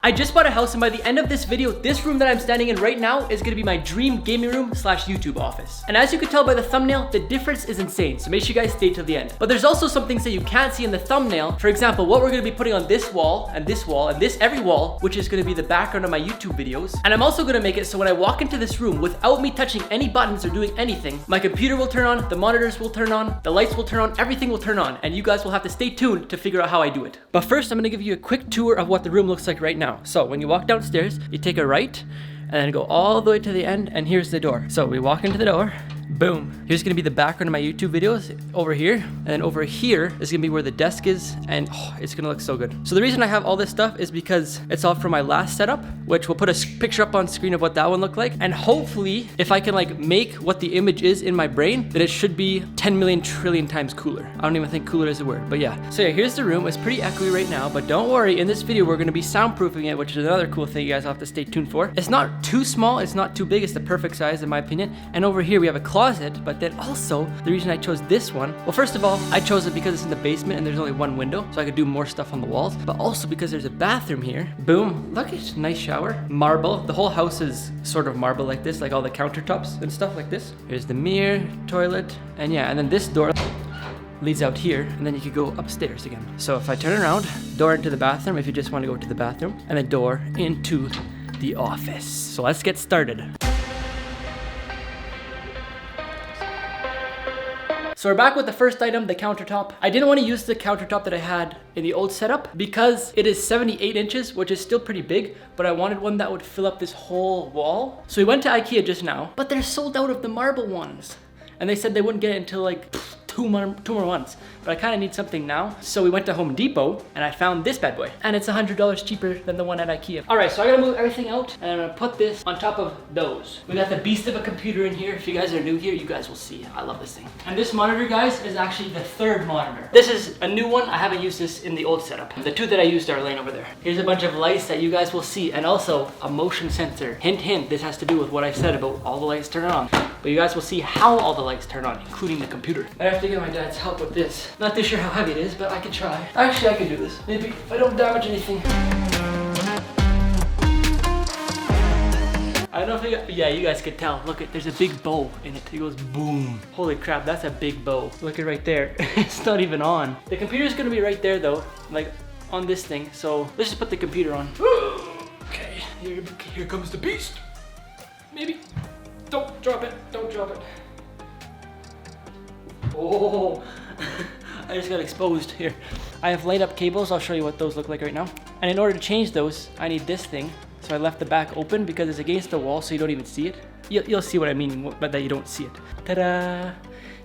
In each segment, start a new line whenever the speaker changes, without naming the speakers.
I just bought a house, and by the end of this video, this room that I'm standing in right now is gonna be my dream gaming room / YouTube office. And as you can tell by the thumbnail, the difference is insane, so make sure you guys stay till the end. But there's also some things that you can't see in the thumbnail. For example, what we're gonna be putting on this wall, and this every wall, which is gonna be the background of my YouTube videos. And I'm also gonna make it so when I walk into this room, without me touching any buttons or doing anything, my computer will turn on, the monitors will turn on, the lights will turn on, everything will turn on, and you guys will have to stay tuned to figure out how I do it. But first, I'm gonna give you a quick tour of what the room looks like right now. So when you walk downstairs, you take a right and then go all the way to the end, and here's the door. So we walk into the door, boom. Here's gonna be the background of my YouTube videos over here, and then over here is gonna be where the desk is, and it's gonna look so good. So the reason I have all this stuff is because it's all from my last setup, which we'll put a picture up on screen of what that one looked like. And hopefully, if I can like make what the image is in my brain, then it should be 10 million trillion times cooler. I don't even think cooler is a word, but yeah. So yeah, here's the room. It's pretty echoey right now, but don't worry, in this video, we're gonna be soundproofing it, which is another cool thing you guys have to stay tuned for. It's not too small, it's not too big, it's the perfect size in my opinion. And over here we have a closet, but then also the reason I chose this one, well, first of all, I chose it because it's in the basement and there's only one window, so I could do more stuff on the walls, but also because there's a bathroom here. Boom, look at nice shower, marble. The whole house is sort of marble like this, like all the countertops and stuff like this. Here's the mirror, toilet, and yeah, and then this door leads out here, and then you could go upstairs again. So if I turn around, door into the bathroom if you just want to go to the bathroom, and then door into the office. So let's get started. So we're back with the first item, the countertop. I didn't want to use the countertop that I had in the old setup because it is 78 inches, which is still pretty big, but I wanted one that would fill up this whole wall. So we went to IKEA just now, but they're sold out of the marble ones. And they said they wouldn't get it until like two more months, but I kind of need something now. So we went to Home Depot and I found this bad boy, and it's $100 cheaper than the one at IKEA. All right, so I gotta move everything out, and I'm gonna put this on top of those. We got the beast of a computer in here. If you guys are new here, you guys will see. I love this thing. And this monitor, guys, is actually the third monitor. This is a new one. I haven't used this in the old setup. The two that I used are laying over there. Here's a bunch of lights that you guys will see, and also a motion sensor. Hint, hint, this has to do with what I said about all the lights turning on. But you guys will see how all the lights turn on, including the computer. I have to get my dad's help with this. Not too sure how heavy it is, but I can try. Actually, I can do this. Maybe if I don't damage anything. I don't know if yeah, you guys could tell. Look, there's a big bow in it. It goes boom. Holy crap, that's a big bow. Look at right there. It's not even on. The computer's gonna be right there though, like on this thing. So let's just put the computer on. Okay, here comes the beast. Maybe. Don't drop it, don't drop it. Oh, I just got exposed here. I have light up cables. I'll show you what those look like right now. And in order to change those, I need this thing. So I left the back open because it's against the wall, so you don't even see it. You'll see what I mean, but that you don't see it. Ta-da!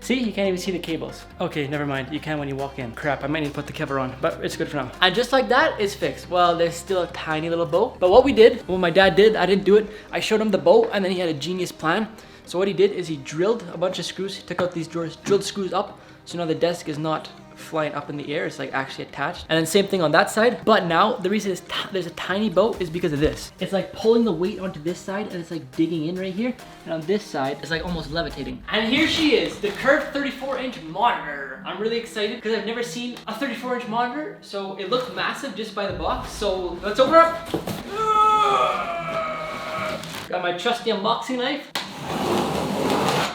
See, you can't even see the cables. Okay, never mind. You can when you walk in. Crap, I might need to put the cover on, but it's good for now. And just like that, it's fixed. Well, there's still a tiny little bow. But what we did, what my dad did, I didn't do it. I showed him the bow, and then he had a genius plan. So what he did is he drilled a bunch of screws. He took out these drawers, drilled screws up. So now the desk is not flying up in the air, it's like actually attached. And then same thing on that side. But now the reason there's a tiny bow is because of this. It's like pulling the weight onto this side, and it's like digging in right here. And on this side, it's like almost levitating. And here she is, the curved 34-inch monitor. I'm really excited because I've never seen a 34-inch monitor. So it looks massive just by the box. So let's open her up. Got my trusty unboxing knife.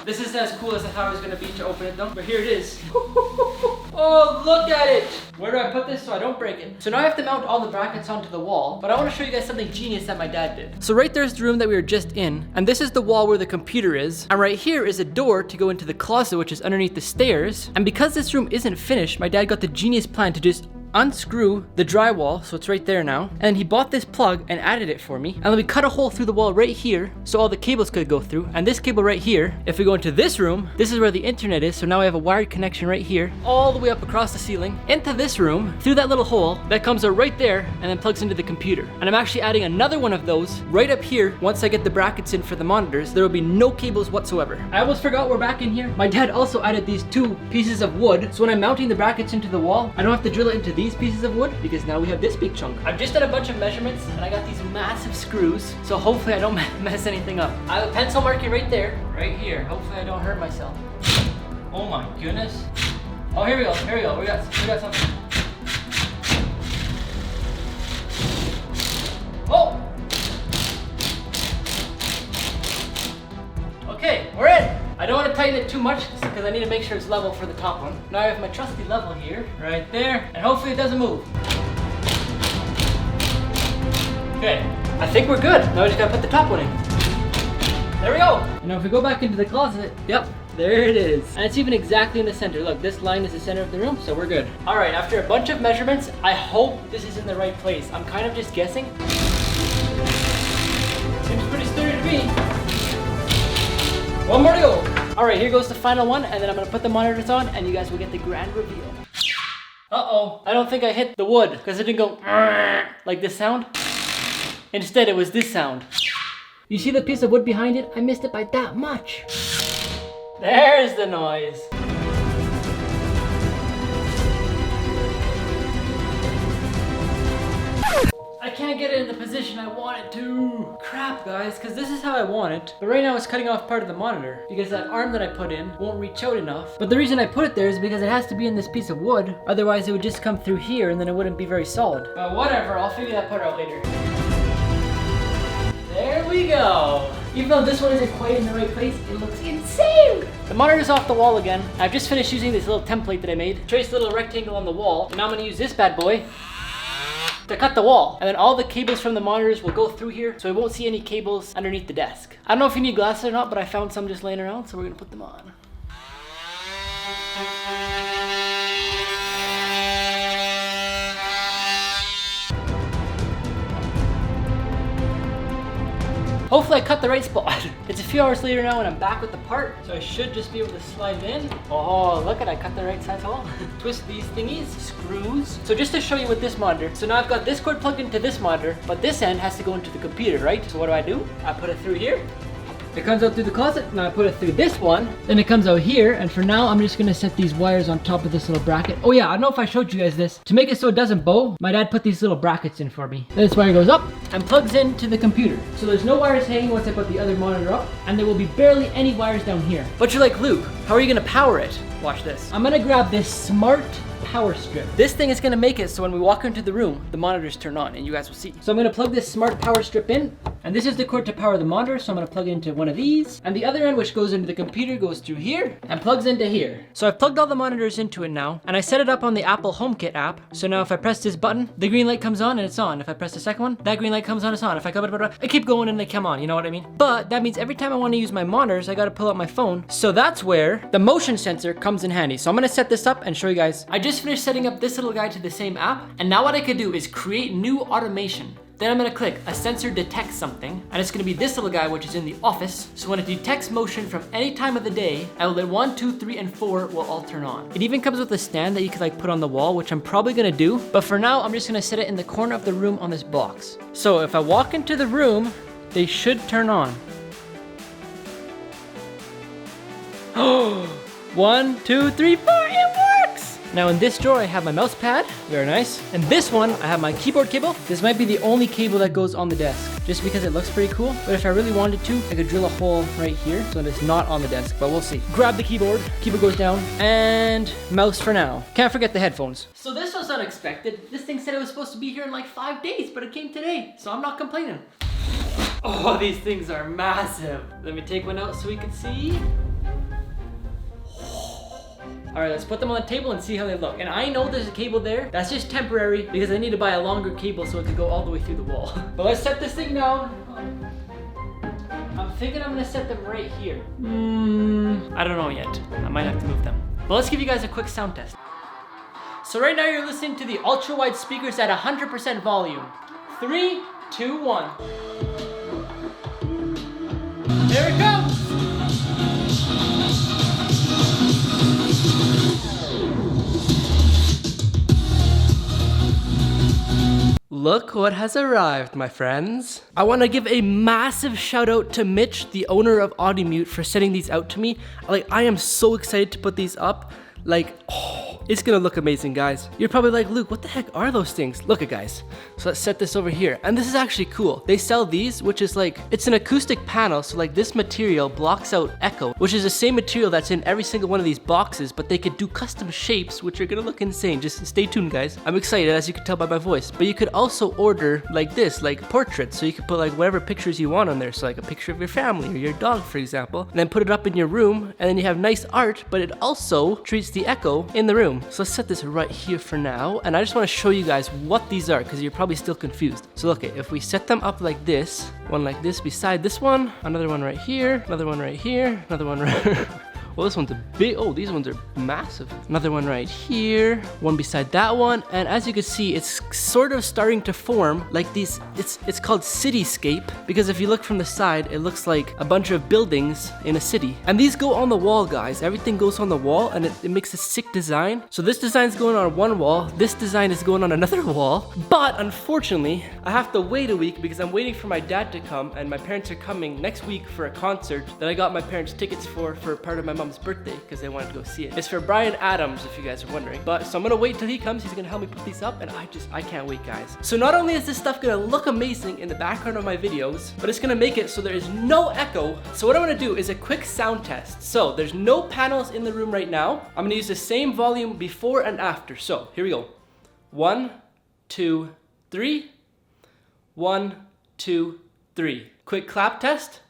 This isn't as cool as I thought it was gonna be to open it though, but here it is. Oh, look at it! Where do I put this so I don't break it? So now I have to mount all the brackets onto the wall, but I wanna show you guys something genius that my dad did. So right there's the room that we were just in, and this is the wall where the computer is, and right here is a door to go into the closet, which is underneath the stairs. And because this room isn't finished, my dad got the genius plan to just unscrew the drywall, so it's right there now, and he bought this plug and added it for me, and then we cut a hole through the wall right here so all the cables could go through. And this cable right here, if we go into this room, this is where the internet is, so now I have a wired connection right here all the way up across the ceiling into this room through that little hole that comes out right there and then plugs into the computer. And I'm actually adding another one of those right up here. Once I get the brackets in for the monitors, there will be no cables whatsoever. I almost forgot we're back in here. My dad also added these two pieces of wood, so when I'm mounting the brackets into the wall, I don't have to drill it into these pieces of wood because now we have this big chunk. I've just done a bunch of measurements and I got these massive screws, so hopefully I don't mess anything up. I have a pencil marking right there, right here. Hopefully I don't hurt myself. Oh my goodness. Oh, here we go, here we go. We got something. tighten it too much because I need to make sure it's level for the top one. Now I have my trusty level here, right there, and hopefully it doesn't move. Okay, I think we're good. Now we just gotta put the top one in. There we go. And now if we go back into the closet, yep, there it is. And it's even exactly in the center. Look, this line is the center of the room, so we're good. All right, after a bunch of measurements, I hope this is in the right place. I'm kind of just guessing. Seems pretty sturdy to me. One more to go. All right, here goes the final one, and then I'm gonna put the monitors on, and you guys will get the grand reveal. Uh-oh, I don't think I hit the wood, because it didn't go like this sound. Instead, it was this sound. You see the piece of wood behind it? I missed it by that much. There's the noise. I can't get it in the position I want it to. Crap, guys, because this is how I want it. But right now it's cutting off part of the monitor because that arm that I put in won't reach out enough. But the reason I put it there is because it has to be in this piece of wood. Otherwise it would just come through here and then it wouldn't be very solid. But whatever, I'll figure that part out later. There we go. Even though this one isn't quite in the right place, it looks insane. The monitor's off the wall again. I've just finished using this little template that I made. Traced a little rectangle on the wall. And now I'm gonna use this bad boy to cut the wall. And then all the cables from the monitors will go through here, so we won't see any cables underneath the desk. I don't know if you need glasses or not, but I found some just laying around, so we're gonna put them on. Hopefully I cut the right spot. It's a few hours later now and I'm back with the part, so I should just be able to slide it in. Oh, look at I cut the right size hole. Twist these thingies, screws. So just to show you with this monitor, so now I've got this cord plugged into this monitor, but this end has to go into the computer, right? So what do? I put it through here. It comes out through the closet, now I put it through this one, then it comes out here, and for now I'm just gonna set these wires on top of this little bracket. Oh yeah, I don't know if I showed you guys this. To make it so it doesn't bow, my dad put these little brackets in for me. This wire goes up and plugs into the computer. So there's no wires hanging once I put the other monitor up, and there will be barely any wires down here. But you're like, Luke, how are you gonna power it? Watch this. I'm gonna grab this smart power strip. This thing is gonna make it so when we walk into the room, the monitors turn on and you guys will see. So I'm gonna plug this smart power strip in, and this is the cord to power the monitor, so I'm gonna plug it into one of these, and the other end, which goes into the computer, goes through here and plugs into here. So I've plugged all the monitors into it now, and I set it up on the Apple HomeKit app. So now if I press this button, the green light comes on and it's on. If I press the second one, that green light comes on, it's on. If I keep going and they come on, you know what I mean? But that means every time I wanna use my monitors, I gotta pull out my phone. So that's where the motion sensor comes in handy. So I'm gonna set this up and show you guys. I just finished setting up this little guy to the same app, and now what I could do is create new automation. Then I'm gonna click a sensor detects something, and it's gonna be this little guy, which is in the office. So when it detects motion from any time of the day, I will let 1, 2, 3, and 4 will all turn on. It even comes with a stand that you could like put on the wall, which I'm probably gonna do. But for now, I'm just gonna set it in the corner of the room on this box. So if I walk into the room, they should turn on. Oh, 1, 2, 3, 4, it works! Now in this drawer, I have my mouse pad, very nice. And this one, I have my keyboard cable. This might be the only cable that goes on the desk, just because it looks pretty cool. But if I really wanted to, I could drill a hole right here, so that it's not on the desk, but we'll see. Grab the keyboard goes down, and mouse for now. Can't forget the headphones. So this was unexpected. This thing said it was supposed to be here in like 5 days, but it came today, so I'm not complaining. Oh, these things are massive. Let me take one out so we can see. All right, let's put them on the table and see how they look. And I know there's a cable there. That's just temporary because I need to buy a longer cable so it can go all the way through the wall. But let's set this thing down. I'm thinking I'm gonna set them right here. I don't know yet. I might have to move them. But let's give you guys a quick sound test. So right now you're listening to the ultra wide speakers at 100% volume. 3, 2, 1. There it goes.
Look what has arrived, my friends. I want to give a massive shout out to Mitch, the owner of Audimute, for sending these out to me. I am so excited to put these up. Like, oh, it's gonna look amazing, guys. You're probably like, Luke, what the heck are those things? Look at guys. So let's set this over here. And this is actually cool. They sell these, which is like, it's an acoustic panel. So like this material blocks out echo, which is the same material that's in every single one of these boxes, but they could do custom shapes, which are gonna look insane. Just stay tuned, guys. I'm excited, as you can tell by my voice. But you could also order like this, like portraits. So you could put like whatever pictures you want on there. So like a picture of your family or your dog, for example, and then put it up in your room, and then you have nice art, but it also treats the echo in the room. So let's set this right here for now, and I just want to show you guys what these are, because you're probably still confused. So look, if we set them up like this, one like this beside this one, another one right here, another one right here, another one right well, this one's a big, oh, these ones are massive. Another one right here, one beside that one. And as you can see, it's sort of starting to form like these, it's called cityscape, because if you look from the side, it looks like a bunch of buildings in a city. And these go on the wall, guys. Everything goes on the wall, and it makes a sick design. So this design's going on one wall, this design is going on another wall. But unfortunately, I have to wait a week because I'm waiting for my dad to come, and my parents are coming next week for a concert that I got my parents tickets for part of my mom's birthday, because they wanted to go see it. It's for Brian Adams, if you guys are wondering. But so I'm gonna wait till he comes. He's gonna help me put these up, and I can't wait, guys. So not only is this stuff gonna look amazing in the background of my videos, but it's gonna make it so there is no echo. So what I'm gonna do is a quick sound test. So there's no panels in the room right now. I'm gonna use the same volume before and after. So here we go. 1, 2, 3. 1, 2, 3. Quick clap test.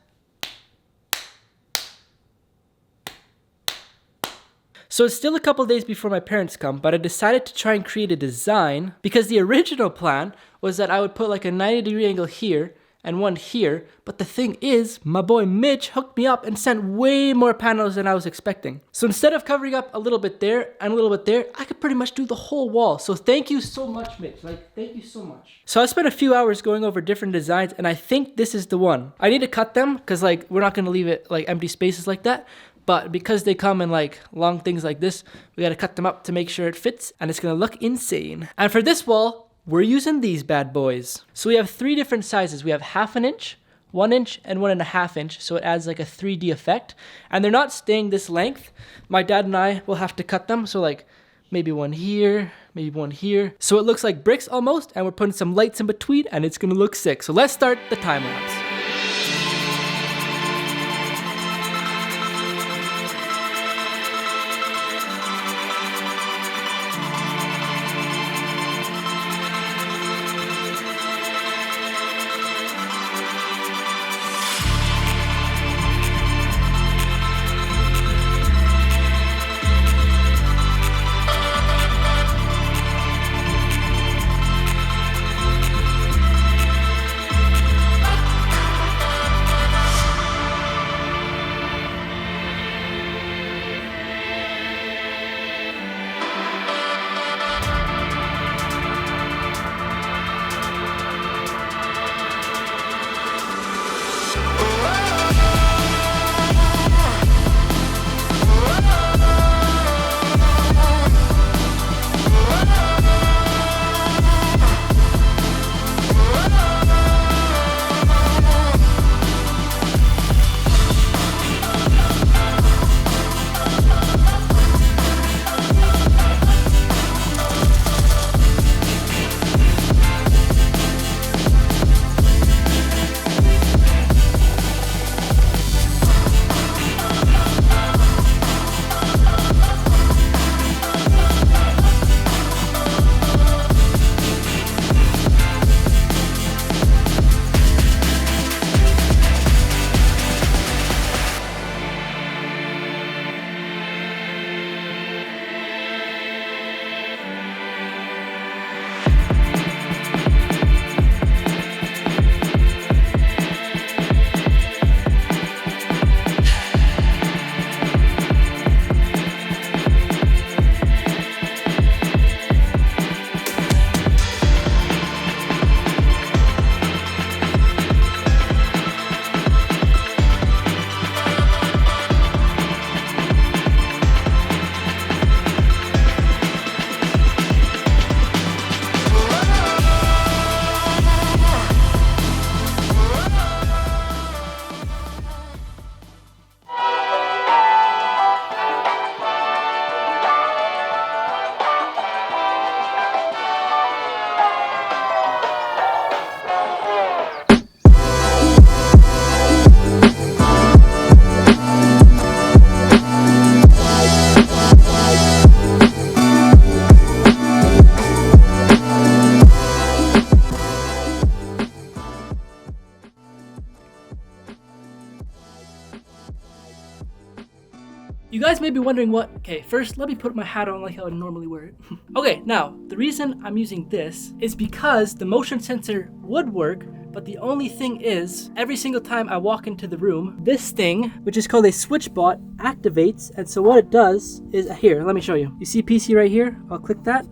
So it's still a couple days before my parents come, but I decided to try and create a design, because the original plan was that I would put like a 90-degree angle here and one here. But the thing is, my boy Mitch hooked me up and sent way more panels than I was expecting. So instead of covering up a little bit there and a little bit there, I could pretty much do the whole wall. So thank you so much, Mitch. Like, thank you so much. So I spent a few hours going over different designs, and I think this is the one. I need to cut them because like we're not gonna leave it like empty spaces like that. But because they come in like long things like this, we gotta cut them up to make sure it fits, and it's gonna look insane. And for this wall, we're using these bad boys. So we have 3 different sizes. We have 1/2 inch, 1 inch, and 1.5 inch. So it adds like a 3D effect. And they're not staying this length. My dad and I will have to cut them. So like maybe one here, maybe one here. So it looks like bricks almost, and we're putting some lights in between, and it's gonna look sick. So let's start the time lapse. You guys may be wondering what, okay, first let me put my hat on like how I normally wear it. Okay, now, the reason I'm using this is because the motion sensor would work, but the only thing is, every single time I walk into the room, this thing, which is called a switch bot, activates, and so what it does is, here, let me show you. You see PC right here? I'll click that,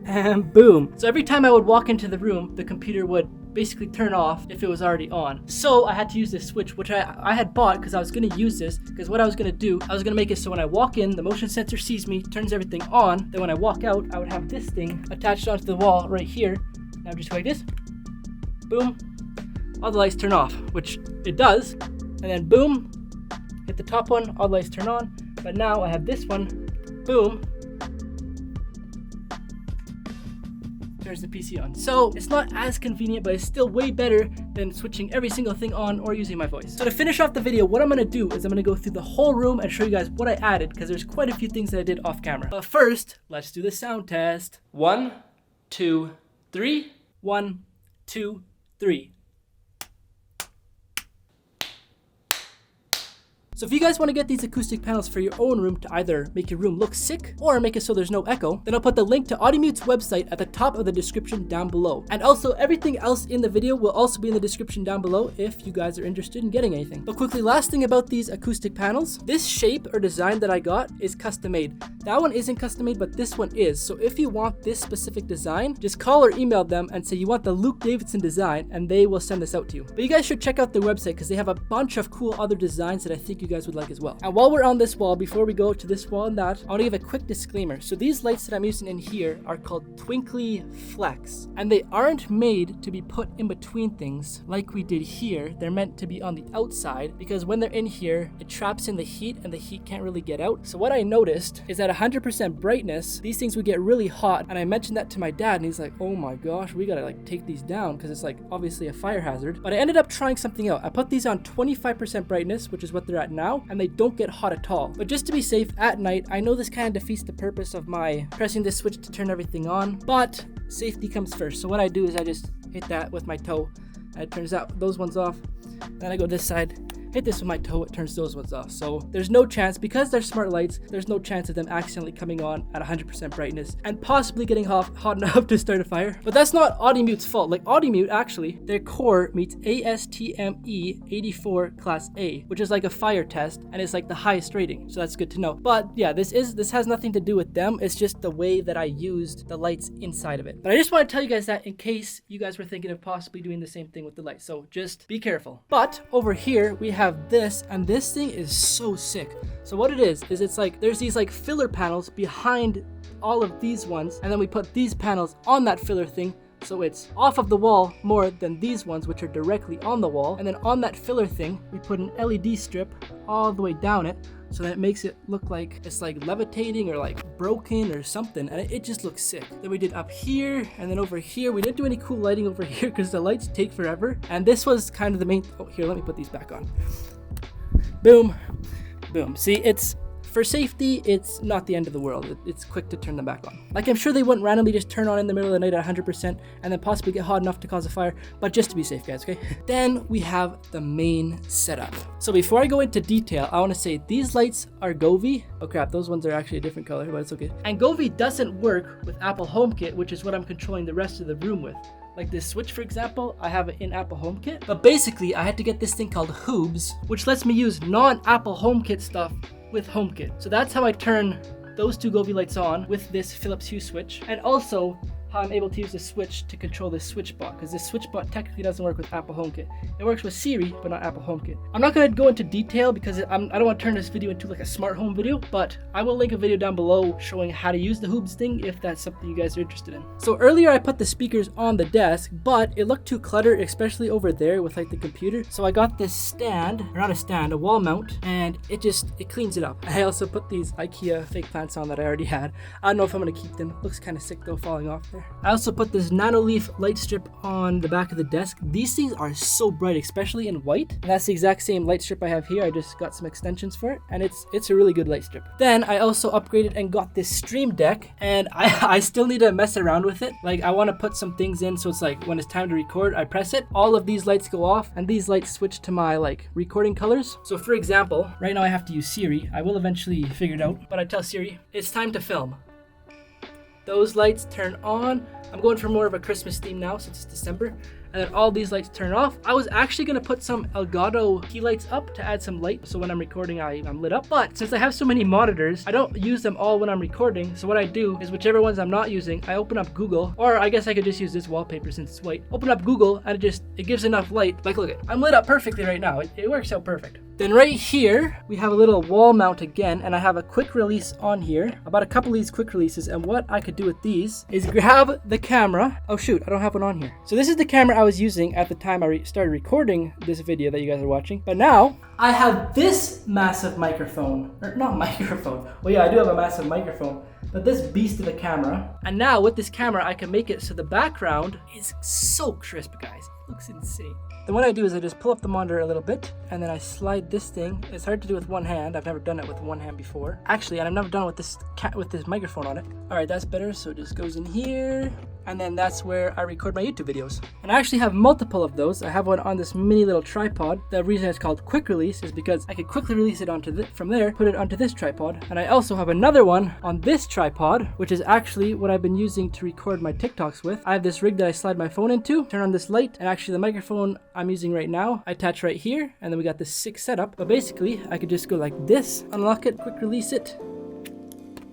and boom. So every time I would walk into the room, the computer would basically turn off if it was already on. So I had to use this switch, which I had bought because I was going to use this, because what I was going to do, I was going to make it so when I walk in, the motion sensor sees me, turns everything on, then when I walk out, I would have this thing attached onto the wall right here. Now just go like this, boom, all the lights turn off, which it does, and then boom, hit the top one, all the lights turn on, but now I have this one, boom, turns the PC on. So it's not as convenient, but it's still way better than switching every single thing on or using my voice. So to finish off the video, what I'm gonna do is I'm gonna go through the whole room and show you guys what I added, because there's quite a few things that I did off camera. But first, let's do the sound test. 1, 2, 3. 1, 2, 3. So if you guys want to get these acoustic panels for your own room to either make your room look sick or make it so there's no echo, then I'll put the link to Audiomute's website at the top of the description down below. And also everything else in the video will also be in the description down below if you guys are interested in getting anything. But quickly, last thing about these acoustic panels, this shape or design that I got is custom made. That one isn't custom made, but this one is. So if you want this specific design, just call or email them and say you want the Luke Davidson design, and they will send this out to you. But you guys should check out their website because they have a bunch of cool other designs that I think you guys would like as well. And while we're on this wall, before we go to this wall and that, I want to give a quick disclaimer. So these lights that I'm using in here are called Twinkly Flex, and they aren't made to be put in between things like we did here. They're meant to be on the outside because when they're in here, it traps in the heat and the heat can't really get out. So what I noticed is at 100% brightness, these things would get really hot, and I mentioned that to my dad and he's like, oh my gosh, we gotta like take these down because it's like obviously a fire hazard. But I ended up trying something out. I put these on 25% brightness, which is what they're at now, and they don't get hot at all. But just to be safe at night, I know this kind of defeats the purpose of my pressing this switch to turn everything on, but safety comes first. So what I do is I just hit that with my toe, and it turns out those ones off. Then I go this side, hit this with my toe, it turns those ones off. So there's no chance, because they're smart lights, there's no chance of them accidentally coming on at 100% brightness and possibly getting hot enough to start a fire. But that's not Audiomute's fault. Like Audiomute, actually, their core meets ASTME 84 Class A, which is like a fire test, and it's like the highest rating. So that's good to know. But yeah, this has nothing to do with them. It's just the way that I used the lights inside of it. But I just want to tell you guys that in case you guys were thinking of possibly doing the same thing with the lights. So just be careful. But over here, we have this, and this thing is so sick. So what it is it's like there's these like filler panels behind all of these ones, and then we put these panels on that filler thing, so it's off of the wall more than these ones, which are directly on the wall. And then on that filler thing, we put an LED strip all the way down it, so that it makes it look like it's like levitating or like broken or something, and it just looks sick. Then we did up here, and then over here we didn't do any cool lighting over here because the lights take forever, and this was kind of the main. Oh, here, let me put these back on. Boom, boom. See, it's for safety, it's not the end of the world. It's quick to turn them back on. Like, I'm sure they wouldn't randomly just turn on in the middle of the night at 100% and then possibly get hot enough to cause a fire, but just to be safe, guys, okay? Then we have the main setup. So before I go into detail, I want to say these lights are Govee. Oh crap, those ones are actually a different color, but it's okay. And Govee doesn't work with Apple HomeKit, which is what I'm controlling the rest of the room with. Like this switch, for example, I have it in Apple HomeKit. But basically, I had to get this thing called Hoobs, which lets me use non-Apple HomeKit stuff with HomeKit. So that's how I turn those two Govee lights on with this Philips Hue switch. And also how I'm able to use the switch to control this switch bot, because this switch bot technically doesn't work with Apple HomeKit. It works with Siri, but not Apple HomeKit. I'm not going to go into detail because I don't want to turn this video into like a smart home video, but I will link a video down below showing how to use the Hoobs thing if that's something you guys are interested in. So earlier I put the speakers on the desk, but it looked too cluttered, especially over there with like the computer. So I got this stand, or not a stand, a wall mount, and it cleans it up. I also put these IKEA fake plants on that I already had. I don't know if I'm going to keep them. Looks kind of sick though, falling off there. I also put this Nanoleaf light strip on the back of the desk. These things are so bright, especially in white. And that's the exact same light strip I have here. I just got some extensions for it, and it's a really good light strip. Then I also upgraded and got this Stream Deck, and I still need to mess around with it. Like, I want to put some things in, so it's like when it's time to record, I press it, all of these lights go off, and these lights switch to my like recording colors. So for example, right now I have to use Siri. I will eventually figure it out, but I tell Siri, it's time to film. Those lights turn on. I'm going for more of a Christmas theme now since it's December. And then all these lights turn off. I was actually going to put some Elgato key lights up to add some light, so when I'm recording I'm lit up. But since I have so many monitors, I don't use them all when I'm recording. So what I do is whichever ones I'm not using, I open up Google, or I guess I could just use this wallpaper since it's white. Open up Google and it gives enough light. Like, look, I'm lit up perfectly right now. It works out perfect. Then right here, we have a little wall mount again, and I have a quick release on here. About a couple of these quick releases, and what I could do with these is grab the camera. Oh shoot, I don't have one on here. So this is the camera I was using at the time I started recording this video that you guys are watching. But now, I have this massive microphone. Or not microphone. Well yeah, I do have a massive microphone. But this beast of a camera. And now with this camera, I can make it so the background is so crisp, guys. It looks insane. Then what I do is I just pull up the monitor a little bit, and then I slide this thing. It's hard to do with one hand. I've never done it with one hand before. Actually, and I've never done it with this microphone on it. All right, that's better. So it just goes in here, and then that's where I record my YouTube videos. And I actually have multiple of those. I have one on this mini little tripod. The reason it's called quick release is because I could quickly release it from there, put it onto this tripod. And I also have another one on this tripod, which is actually what I've been using to record my TikToks with. I have this rig that I slide my phone into, turn on this light, and actually the microphone I'm using right now, I attach right here, and then we got this sick setup. But basically, I could just go like this, unlock it, quick release it,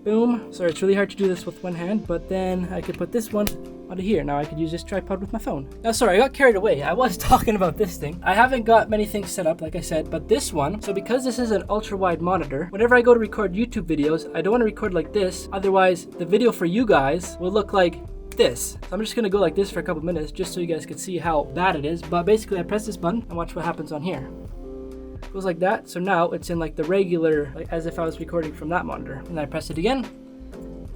boom. Sorry, it's really hard to do this with one hand, but then I could put this one onto here. Now I could use this tripod with my phone. Now, sorry, I got carried away. I was talking about this thing. I haven't got many things set up, like I said, but this one, so because this is an ultra wide monitor, whenever I go to record YouTube videos, I don't want to record like this. Otherwise, the video for you guys will look like this. So I'm just gonna go like this for a couple minutes just so you guys can see how bad it is. But basically, I press this button and watch what happens on here. It goes like that. So now it's in like the regular, like as if I was recording from that monitor. And then I press it again,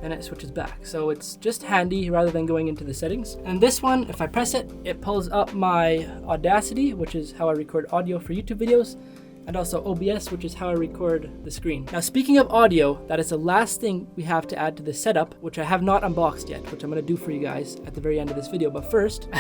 and it switches back. So it's just handy rather than going into the settings. And this one, if I press it, it pulls up my Audacity, which is how I record audio for YouTube videos, and also OBS, which is how I record the screen. Now, speaking of audio, that is the last thing we have to add to the setup, which I have not unboxed yet, which I'm gonna do for you guys at the very end of this video. But first,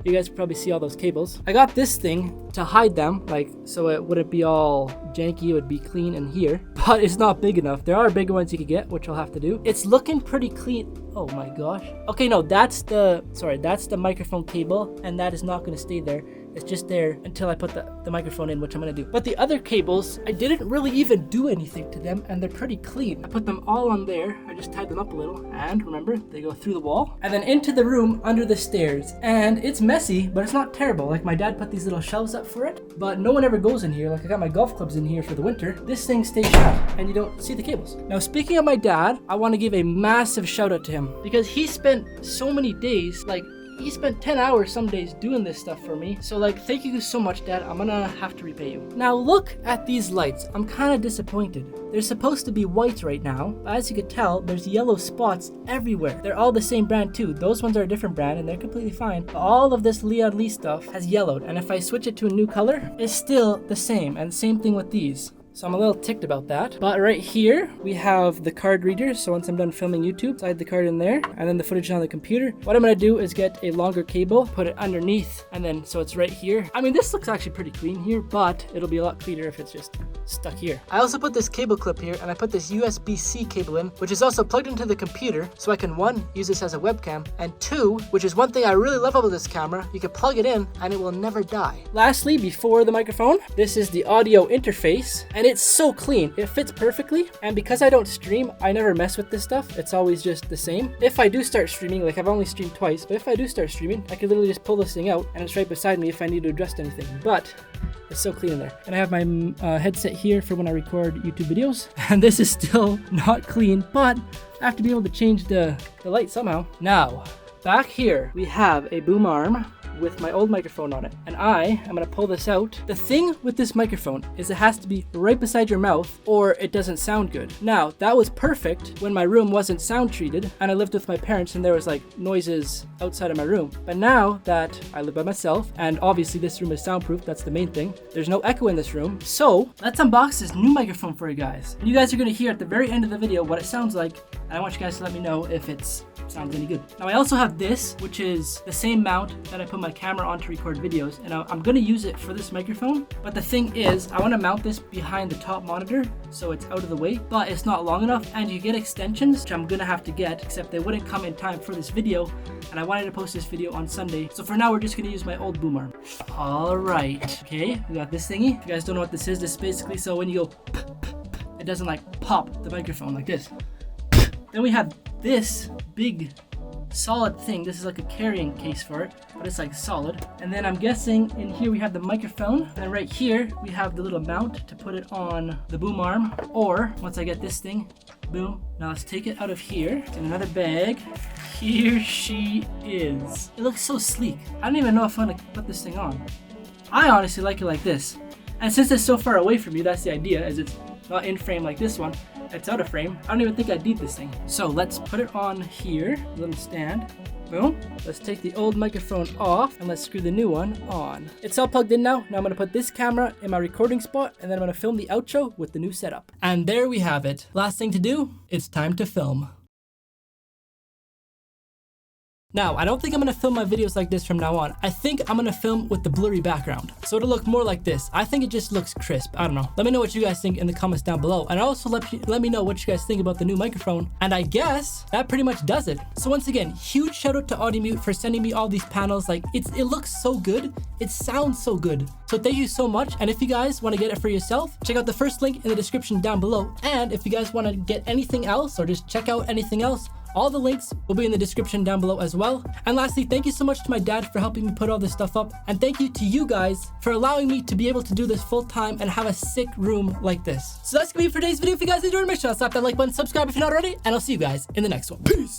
you guys probably see all those cables. I got this thing to hide them, like, so it wouldn't be all janky, it would be clean in here, but it's not big enough. There are bigger ones you could get, which I'll have to do. It's looking pretty clean. Oh my gosh. Okay, no, that's the microphone cable, and that is not gonna stay there. It's just there until I put the microphone in, which I'm gonna do. But the other cables, I didn't really even do anything to them, and they're pretty clean. I put them all on there. I just tied them up a little, and remember, they go through the wall and then into the room under the stairs. And it's messy, but it's not terrible. Like, my dad put these little shelves up for it, but no one ever goes in here. Like, I got my golf clubs in here for the winter. This thing stays shut, and you don't see the cables. Now, speaking of my dad, I want to give a massive shout out to him because he spent so many days, like, he spent 10 hours some days doing this stuff for me. So, like, thank you so much, Dad. I'm gonna have to repay you. Now, look at these lights. I'm kind of disappointed. They're supposed to be white right now, but as you can tell, there's yellow spots everywhere. They're all the same brand too. Those ones are a different brand and they're completely fine. But all of this Leon Lee stuff has yellowed, and if I switch it to a new color, it's still the same. And same thing with these. So I'm a little ticked about that. But right here, we have the card reader. So once I'm done filming YouTube, slide the card in there, and then the footage on the computer. What I'm gonna do is get a longer cable, put it underneath, and then so it's right here. I mean, this looks actually pretty clean here, but it'll be a lot cleaner if it's just stuck here. I also put this cable clip here, and I put this USB-C cable in, which is also plugged into the computer, so I can, one, use this as a webcam, and two, which is one thing I really love about this camera, you can plug it in, and it will never die. Lastly, before the microphone, this is the audio interface, and it's so clean. It fits perfectly, and because I don't stream, I never mess with this stuff. It's always just the same. If I do start streaming, like I've only streamed twice, but if I do start streaming, I can literally just pull this thing out, and it's right beside me if I need to adjust anything. But it's so clean in there. And I have my headset here for when I record YouTube videos. And this is still not clean, but I have to be able to change the light somehow. Now, back here, we have a boom arm. with my old microphone on it. And I'm gonna pull this out. The thing with this microphone is it has to be right beside your mouth or it doesn't sound good. Now, that was perfect when my room wasn't sound treated and I lived with my parents and there was like noises outside of my room. But now that I live by myself, and obviously this room is soundproof, that's the main thing, there's no echo in this room. So let's unbox this new microphone for you guys. And you guys are gonna hear at the very end of the video what it sounds like, and I want you guys to let me know if it sounds any good. Now I also have this, which is the same mount that I put my camera on to record videos, and I'm gonna use it for this microphone. But the thing is, I wanna mount this behind the top monitor so it's out of the way, but it's not long enough, and you get extensions, which I'm gonna have to get, except they wouldn't come in time for this video, and I wanted to post this video on Sunday. So for now, we're just gonna use my old boom arm. All right, okay, we got this thingy. If you guys don't know what this is basically so when you go, it doesn't like pop the microphone like this. Then we have this big solid thing. This is like a carrying case for it, but it's like solid. And then I'm guessing in here we have the microphone, and then right here we have the little mount to put it on the boom arm, or once I get this thing, boom. Now let's take it out of here in another bag. Here she is. It looks so sleek. I don't even know if I'm gonna put this thing on. I honestly like it like this. And since it's so far away from you, that's the idea, is it's not in frame like this one. It's out of frame. I don't even think I need this thing. So let's put it on here, little stand. Boom. Let's take the old microphone off and let's screw the new one on. It's all plugged in now. Now I'm gonna put this camera in my recording spot and then I'm gonna film the outro with the new setup. And there we have it. Last thing to do, it's time to film. Now, I don't think I'm gonna film my videos like this from now on. I think I'm gonna film with the blurry background. So it'll look more like this. I think it just looks crisp. I don't know. Let me know what you guys think in the comments down below. And also let me know what you guys think about the new microphone. And I guess that pretty much does it. So once again, huge shout out to Audimute for sending me all these panels. Like it looks so good. It sounds so good. So thank you so much. And if you guys wanna get it for yourself, check out the first link in the description down below. And if you guys wanna get anything else or just check out anything else, all the links will be in the description down below as well. And lastly, thank you so much to my dad for helping me put all this stuff up. And thank you to you guys for allowing me to be able to do this full time and have a sick room like this. So that's gonna be it for today's video. If you guys enjoyed, make sure to slap that like button, subscribe if you're not already, and I'll see you guys in the next one. Peace.